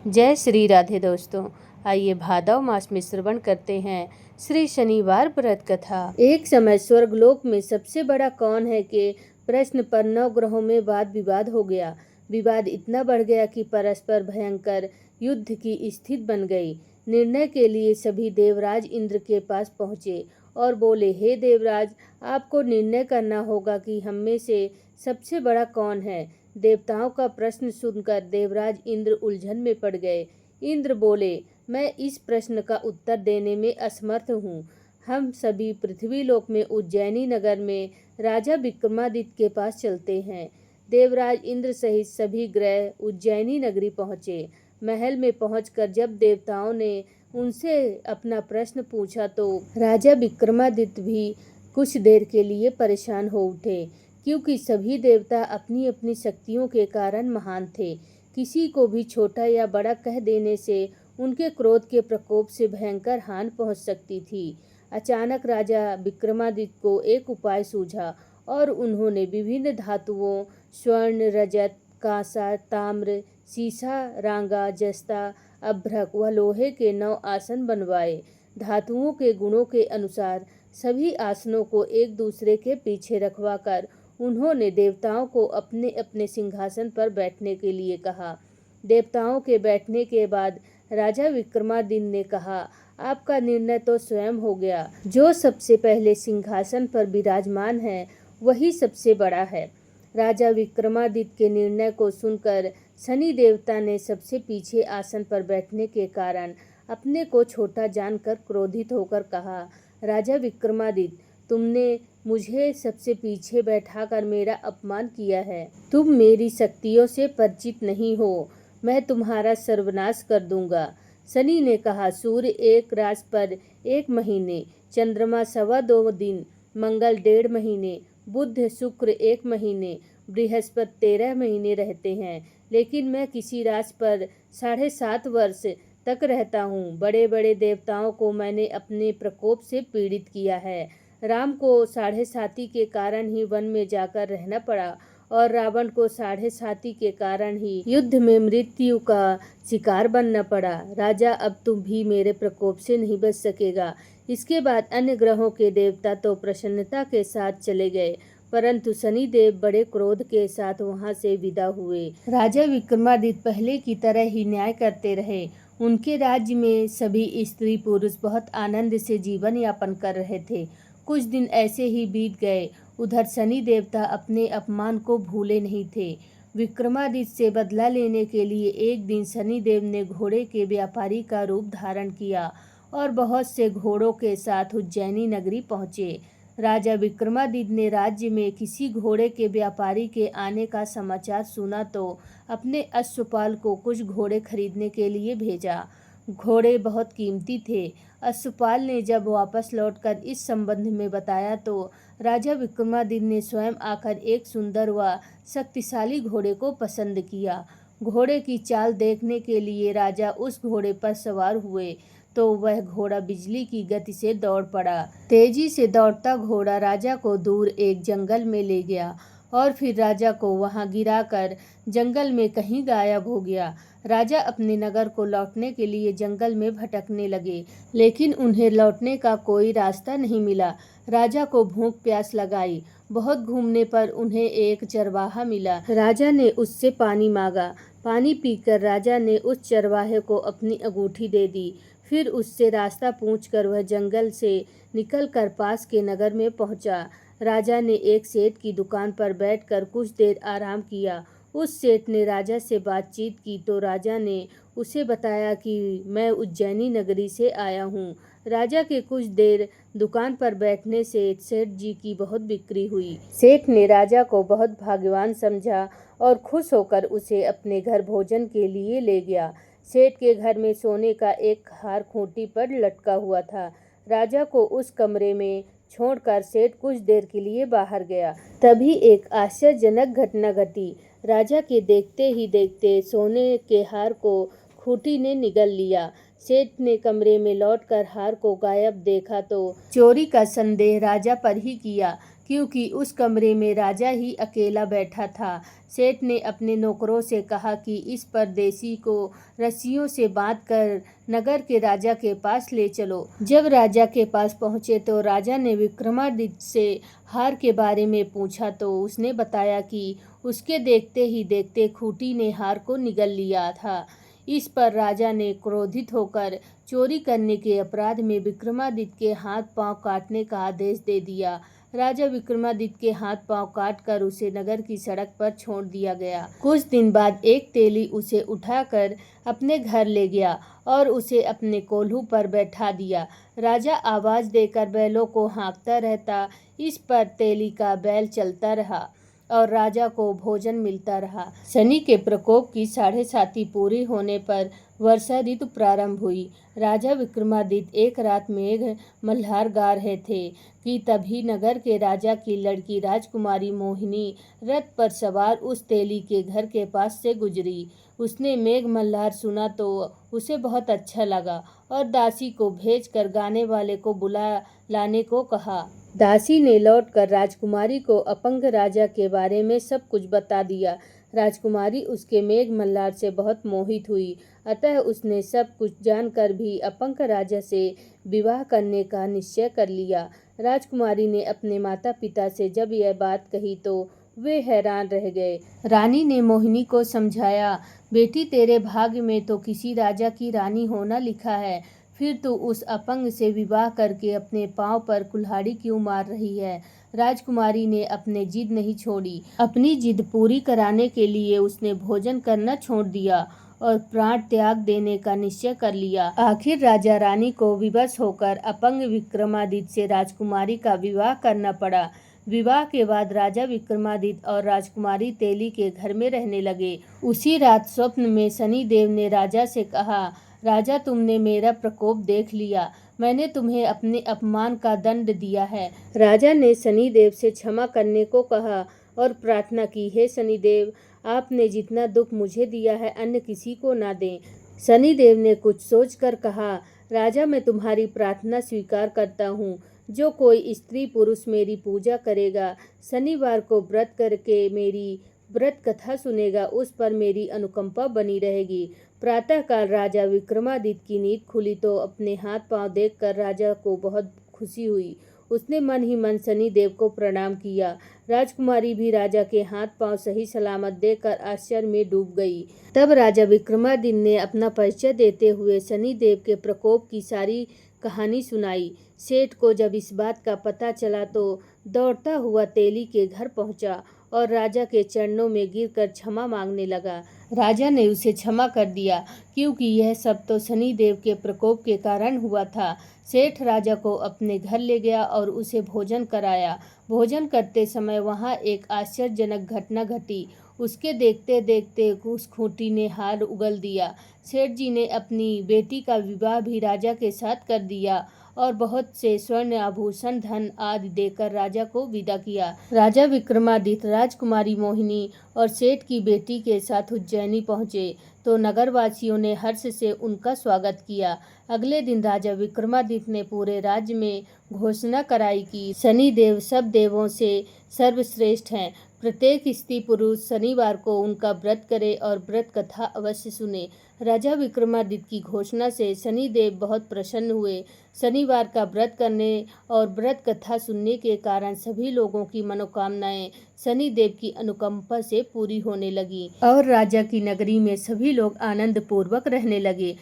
जय श्री राधे दोस्तों। आइए भादव मास में श्रवण करते हैं श्री शनिवार व्रत कथा। एक समय स्वर्गलोक में सबसे बड़ा कौन है के प्रश्न पर 9 ग्रहों में वाद विवाद हो गया। विवाद इतना बढ़ गया कि परस्पर भयंकर युद्ध की स्थिति बन गई। निर्णय के लिए सभी देवराज इंद्र के पास पहुँचे और बोले, हे देवराज, आपको निर्णय करना होगा कि हम में से सबसे बड़ा कौन है। देवताओं का प्रश्न सुनकर देवराज इंद्र उलझन में पड़ गए। इंद्र बोले, मैं इस प्रश्न का उत्तर देने में असमर्थ हूँ। हम सभी पृथ्वीलोक में उज्जैनी नगर में राजा विक्रमादित्य के पास चलते हैं। देवराज इंद्र सहित सभी ग्रह उज्जैनी नगरी पहुँचे। महल में पहुंचकर जब देवताओं ने उनसे अपना प्रश्न पूछा तो राजा विक्रमादित्य भी कुछ देर के लिए परेशान हो उठे, क्योंकि सभी देवता अपनी अपनी शक्तियों के कारण महान थे। किसी को भी छोटा या बड़ा कह देने से उनके क्रोध के प्रकोप से भयंकर हानि पहुंच सकती थी। अचानक राजा विक्रमादित्य को एक उपाय सूझा और उन्होंने विभिन्न धातुओं स्वर्ण, रजत, कांसा, ताम्र, सीसा, रांगा, जस्ता, अभ्रक व लोहे के 9 आसन बनवाए। धातुओं के गुणों के अनुसार सभी आसनों को एक दूसरे के पीछे रखवाकर उन्होंने देवताओं को अपने अपने सिंहासन पर बैठने के लिए कहा। देवताओं के बैठने के बाद राजा विक्रमादित्य ने कहा, आपका निर्णय तो स्वयं हो गया। जो सबसे पहले सिंहासन पर विराजमान है वही सबसे बड़ा है। राजा विक्रमादित्य के निर्णय को सुनकर शनि देवता ने सबसे पीछे आसन पर बैठने के कारण अपने को छोटा जानकर क्रोधित होकर कहा, राजा विक्रमादित्य, तुमने मुझे सबसे पीछे बैठाकर मेरा अपमान किया है। तुम मेरी शक्तियों से परिचित नहीं हो। मैं तुम्हारा सर्वनाश कर दूंगा। शनि ने कहा, सूर्य एक राशि पर 1 महीने, चंद्रमा 2.25 दिन, मंगल 1.5 महीने, बुध शुक्र 1 महीने, बृहस्पति 13 महीने रहते हैं, लेकिन मैं किसी राशि पर 7.5 वर्ष तक रहता हूँ। बड़े बड़े देवताओं को मैंने अपने प्रकोप से पीड़ित किया है। राम को 7.5 के कारण ही वन में जाकर रहना पड़ा और रावण को 7.5 के कारण ही युद्ध में मृत्यु का शिकार बनना पड़ा। राजा, अब तुम भी मेरे प्रकोप से नहीं बच सकेगा। इसके बाद अन्य ग्रहों के देवता तो प्रसन्नता के साथ चले गए, परंतु शनिदेव बड़े क्रोध के साथ वहां से विदा हुए। राजा विक्रमादित्य पहले की तरह ही न्याय करते रहे। उनके राज्य में सभी स्त्री पुरुष बहुत आनंद से जीवन यापन कर रहे थे। कुछ दिन ऐसे ही बीत गए। उधर शनि देवता अपने अपमान को भूले नहीं थे। विक्रमादित्य से बदला लेने के लिए एक दिन शनिदेव ने घोड़े के व्यापारी का रूप धारण किया और बहुत से घोड़ों के साथ उज्जैनी नगरी पहुँचे। राजा विक्रमादित्य ने राज्य में किसी घोड़े के व्यापारी के आने का समाचार सुना तो अपने अश्वपाल को कुछ घोड़े खरीदने के लिए भेजा। घोड़े बहुत कीमती थे। अश्वपाल ने जब वापस लौटकर इस संबंध में बताया तो राजा विक्रमादित्य ने स्वयं आकर एक सुंदर व शक्तिशाली घोड़े को पसंद किया। घोड़े की चाल देखने के लिए राजा उस घोड़े पर सवार हुए तो वह घोड़ा बिजली की गति से दौड़ पड़ा। तेजी से दौड़ता घोड़ा राजा को दूर एक जंगल में ले गया और फिर राजा को वहां गिराकर जंगल में कहीं गायब हो गया। राजा अपने नगर को लौटने के लिए जंगल में भटकने लगे, लेकिन उन्हें लौटने का कोई रास्ता नहीं मिला। राजा को भूख प्यास लगाई। बहुत घूमने पर उन्हें एक चरवाहा मिला। राजा ने उससे पानी मांगा। पानी पीकर राजा ने उस चरवाहे को अपनी अंगूठी दे दी। फिर उससे रास्ता पूछकर वह जंगल से निकलकर पास के नगर में पहुंचा। राजा ने एक सेठ की दुकान पर बैठकर कुछ देर आराम किया। उस सेठ ने राजा से बातचीत की तो राजा ने उसे बताया कि मैं उज्जैनी नगरी से आया हूँ। राजा के कुछ देर दुकान पर बैठने से सेठ जी की बहुत बिक्री हुई। सेठ ने राजा को बहुत भाग्यवान समझा और खुश होकर उसे अपने घर भोजन के लिए ले गया। सेठ के घर में सोने का एक हार खूंटी पर लटका हुआ था। राजा को उस कमरे में छोड़कर सेठ कुछ देर के लिए बाहर गया। तभी एक आश्चर्यजनक घटना घटी। राजा के देखते ही देखते सोने के हार को खूंटी ने निगल लिया। सेठ ने कमरे में लौटकर हार को गायब देखा तो चोरी का संदेह राजा पर ही किया, क्योंकि उस कमरे में राजा ही अकेला बैठा था। सेठ ने अपने नौकरों से कहा कि इस परदेसी को रस्सियों से बांधकर नगर के राजा के पास ले चलो। जब राजा के पास पहुंचे तो राजा ने विक्रमादित्य से हार के बारे में पूछा तो उसने बताया कि उसके देखते ही देखते खूंटी ने हार को निगल लिया था। इस पर राजा ने क्रोधित होकर चोरी करने के अपराध में विक्रमादित्य के हाथ पांव काटने का आदेश दे दिया। राजा विक्रमादित्य के हाथ पांव काटकर उसे नगर की सड़क पर छोड़ दिया गया। कुछ दिन बाद एक तेली उसे उठाकर अपने घर ले गया और उसे अपने कोल्हू पर बैठा दिया। राजा आवाज देकर बैलों को हाँकता रहता। इस पर तेली का बैल चलता रहा और राजा को भोजन मिलता रहा। शनि के प्रकोप की 7.5 पूरी होने पर वर्षा ऋतु प्रारंभ हुई। राजा विक्रमादित्य एक रात मेघ मल्हार गा रहे थे कि तभी नगर के राजा की लड़की राजकुमारी मोहिनी रथ पर सवार उस तेली के घर के पास से गुजरी। उसने मेघ मल्हार सुना तो उसे बहुत अच्छा लगा और दासी को भेजकर गाने वाले को बुला लाने को कहा। दासी ने लौटकर राजकुमारी को अपंग राजा के बारे में सब कुछ बता दिया। राजकुमारी उसके मेघ मल्हार से बहुत मोहित हुई, अतः उसने सब कुछ जानकर भी अपंग राजा से विवाह करने का निश्चय कर लिया। राजकुमारी ने अपने माता पिता से जब यह बात कही तो वे हैरान रह गए। रानी ने मोहिनी को समझाया, बेटी तेरे भाग्य में तो किसी राजा की रानी होना लिखा है, फिर तू उस अपंग से विवाह करके अपने पांव पर कुल्हाड़ी क्यों मार रही है। राजकुमारी ने अपनी जिद नहीं छोड़ी। अपनी जिद पूरी कराने के लिए उसने भोजन करना छोड़ दिया और प्राण त्याग देने का निश्चय कर लिया। आखिर राजा रानी को विवश होकर अपंग विक्रमादित्य से राजकुमारी का विवाह करना पड़ा। विवाह के बाद राजा विक्रमादित्य और राजकुमारी तेली के घर में रहने लगे। उसी रात स्वप्न में शनिदेव ने राजा से कहा, राजा तुमने मेरा प्रकोप देख लिया, मैंने तुम्हें अपने अपमान का दंड दिया है। राजा ने शनिदेव से क्षमा करने को कहा और प्रार्थना की, हे शनिदेव, आपने जितना दुख मुझे दिया है अन्य किसी को ना दें। शनिदेव ने कुछ सोचकर कहा, राजा मैं तुम्हारी प्रार्थना स्वीकार करता हूँ। जो कोई स्त्री पुरुष मेरी पूजा करेगा, शनिवार को व्रत करके मेरी व्रत कथा सुनेगा, उस पर मेरी अनुकंपा बनी रहेगी। प्रातःकाल राजा विक्रमादित्य की नींद खुली तो अपने हाथ पांव देखकर राजा को बहुत खुशी हुई। उसने मन ही मन शनिदेव को प्रणाम किया। राजकुमारी भी राजा के हाथ पांव सही सलामत देखकर आश्चर्य में डूब गई। तब राजा विक्रमादित्य ने अपना परिचय देते हुए शनिदेव के प्रकोप की सारी कहानी सुनाई। सेठ को जब इस बात का पता चला तो दौड़ता हुआ तेली के घर पहुंचा और राजा के चरणों में गिरकर क्षमा मांगने लगा। राजा ने उसे क्षमा कर दिया, क्योंकि यह सब तो शनिदेव के प्रकोप के कारण हुआ था। सेठ राजा को अपने घर ले गया और उसे भोजन कराया। भोजन करते समय वहाँ एक आश्चर्यजनक घटना घटी। उसके देखते देखते उस खूंटी ने हार उगल दिया। सेठ जी ने अपनी बेटी का विवाह भी राजा के साथ कर दिया और बहुत से स्वर्ण आभूषण धन आदि देकर राजा को विदा किया। राजा विक्रमादित्य राजकुमारी मोहिनी और सेठ की बेटी के साथ उज्जैनी पहुँचे तो नगरवासियों ने हर्ष से उनका स्वागत किया। अगले दिन राजा विक्रमादित्य ने पूरे राज्य में घोषणा कराई कि शनिदेव सब देवों से सर्वश्रेष्ठ हैं। प्रत्येक स्त्री पुरुष शनिवार को उनका व्रत करे और व्रत कथा अवश्य सुने। राजा विक्रमादित्य की घोषणा से शनिदेव बहुत प्रसन्न हुए। शनिवार का व्रत करने और व्रत कथा सुनने के कारण सभी लोगों की मनोकामनाएं शनिदेव की अनुकंपा से पूरी होने लगी और राजा की नगरी में सभी लोग आनंद पूर्वक रहने लगे।